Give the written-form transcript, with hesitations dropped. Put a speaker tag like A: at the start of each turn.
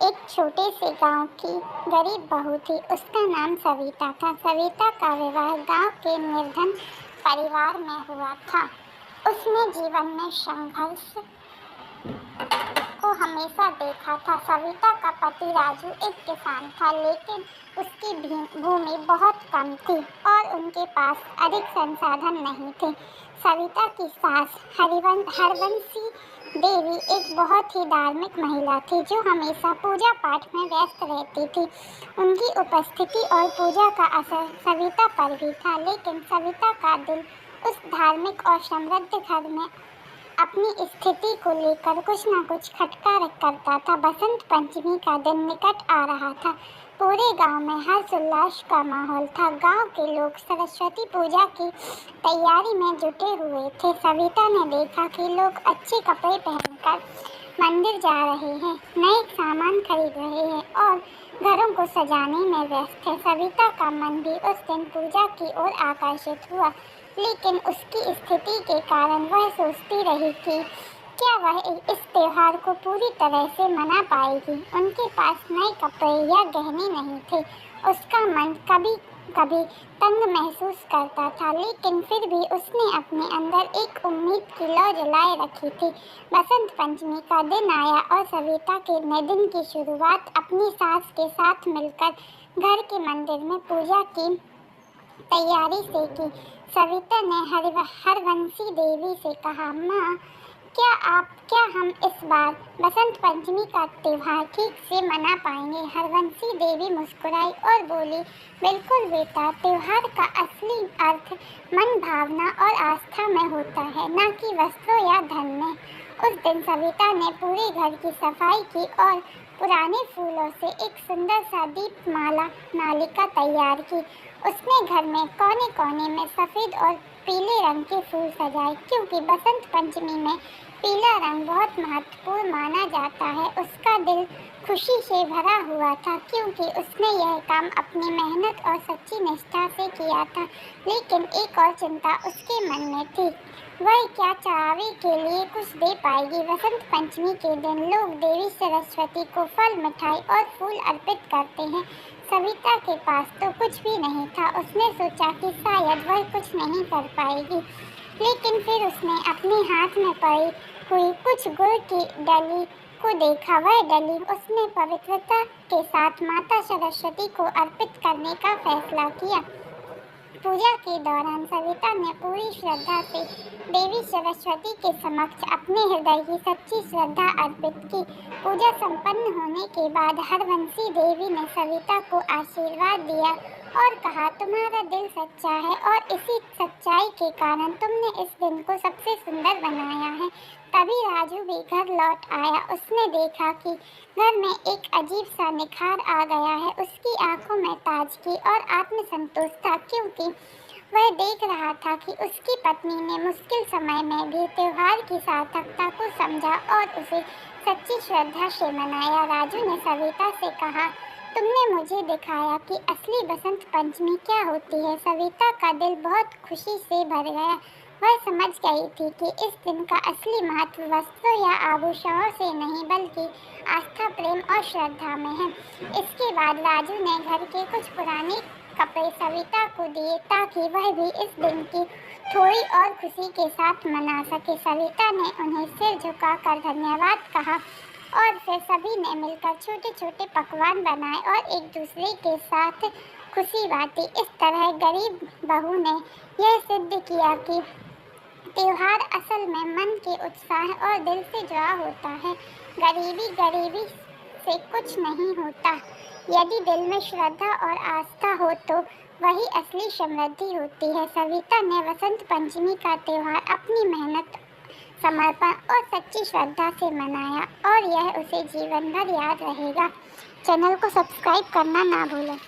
A: एक छोटे से गांव की गरीब बहू थी। उसका नाम सविता था। सविता का विवाह गांव के निर्धन परिवार में हुआ था। उसने जीवन में संघर्ष को हमेशा देखा था। सविता का पति राजू एक किसान था, लेकिन उसकी भूमि बहुत कम थी और उनके पास अधिक संसाधन नहीं थे। सविता की सास हरवंशी देवी एक बहुत ही धार्मिक महिला थी, जो हमेशा पूजा पाठ में व्यस्त रहती थी। उनकी उपस्थिति और पूजा का असर सविता पर भी था, लेकिन सविता का दिल उस धार्मिक और समृद्ध घर में अपनी स्थिति को लेकर कुछ न कुछ खटका करता था। बसंत पंचमी का दिन निकट आ रहा था। पूरे गांव में हर्षोल्लास का माहौल था। गांव के लोग सरस्वती पूजा की तैयारी में जुटे हुए थे। सविता ने देखा कि लोग अच्छे कपड़े पहनकर मंदिर जा रहे हैं, नए सामान खरीद रहे हैं और घरों को सजाने में व्यस्त है। सविता का मन भी उस दिन पूजा की ओर आकर्षित हुआ, लेकिन उसकी स्थिति के कारण वह सोचती रही कि क्या वह इस त्योहार को पूरी तरह से मना पाएगी। उनके पास नए कपड़े या गहने नहीं थे। उसका मन कभी कभी तंग महसूस करता था, लेकिन फिर भी उसने अपने अंदर एक उम्मीद की लौ जलाए रखी थी। बसंत पंचमी का दिन आया और सविता के नए दिन की शुरुआत अपनी सास के साथ मिलकर घर के मंदिर में पूजा की तैयारी से की। सविता ने हरवंशी देवी से कहा, माँ, क्या हम इस बार बसंत पंचमी का त्योहार ठीक से मना पाएंगे? हरवंशी देवी मुस्कुराई और बोली, बिल्कुल बेटा, त्योहार का असली अर्थ मन, भावना और आस्था में होता है, न कि वस्त्रों या धन में। उस दिन सविता ने पूरे घर की सफाई की और पुराने फूलों से एक सुंदर सा दीपमाला मालिका तैयार की। उसने घर में कोने कोने में सफ़ेद और पीले रंग के फूल सजाए, क्योंकि बसंत पंचमी में पीला रंग बहुत महत्वपूर्ण माना जाता है। उसका दिल खुशी से भरा हुआ था, क्योंकि उसने यह काम अपनी मेहनत और सच्ची निष्ठा से किया था। लेकिन एक और चिंता उसके मन में थी, वह क्या चढ़ावे के लिए कुछ दे पाएगी। बसंत पंचमी के दिन लोग देवी सरस्वती को फल, मिठाई और फूल अर्पित करते हैं। सविता के पास तो कुछ भी नहीं था। उसने सोचा कि शायद वह कुछ नहीं कर पाएगी, लेकिन फिर उसने अपने हाथ में पड़ी हुई कुछ गुड़ की डली को देखा। वह डली उसने पवित्रता के साथ माता सरस्वती को अर्पित करने का फैसला किया। पूजा के दौरान सविता ने पूरी श्रद्धा से देवी सरस्वती के समक्ष अपने हृदय की सच्ची श्रद्धा अर्पित की। पूजा संपन्न होने के बाद हरवंशी देवी ने सविता को आशीर्वाद दिया और कहा, तुम्हारा दिल सच्चा है और इसी सच्चाई के कारण तुमने इस दिन को सबसे सुंदर बनाया है। तभी राजू भी घर लौट आया। उसने देखा कि घर में एक अजीब सा निखार आ गया है। उसकी आंखों में ताजगी और आत्मसंतोष था, क्योंकि वह देख रहा था कि उसकी पत्नी ने मुश्किल समय में भी त्योहार की सार्थकता को समझा और उसे सच्ची श्रद्धा से मनाया। राजू ने सविता से कहा, तुमने मुझे दिखाया कि असली बसंत पंचमी क्या होती है। सविता का दिल बहुत खुशी से भर गया। वह समझ गई थी कि इस दिन का असली महत्व वस्त्रों या आभूषणों से नहीं, बल्कि आस्था, प्रेम और श्रद्धा में है। इसके बाद राजू ने घर के कुछ पुराने कपड़े सविता को दिए, ताकि वह भी इस दिन की थोड़ी और खुशी के साथ मना सके। सविता ने उन्हें सिर झुकाकर धन्यवाद कहा और फिर सभी ने मिलकर छोटे छोटे पकवान बनाए और एक दूसरे के साथ खुशी बांटी। इस तरह गरीब बहू ने यह सिद्ध किया कि त्योहार असल में मन के उत्साह और दिल से जुड़ा होता है। गरीबी से कुछ नहीं होता। यदि दिल में श्रद्धा और आस्था हो तो वही असली समृद्धि होती है। सविता ने बसंत पंचमी का त्योहार अपनी मेहनत, समर्पण और सच्ची श्रद्धा से मनाया और यह उसे जीवन भर याद रहेगा। चैनल को सब्सक्राइब करना ना भूलें।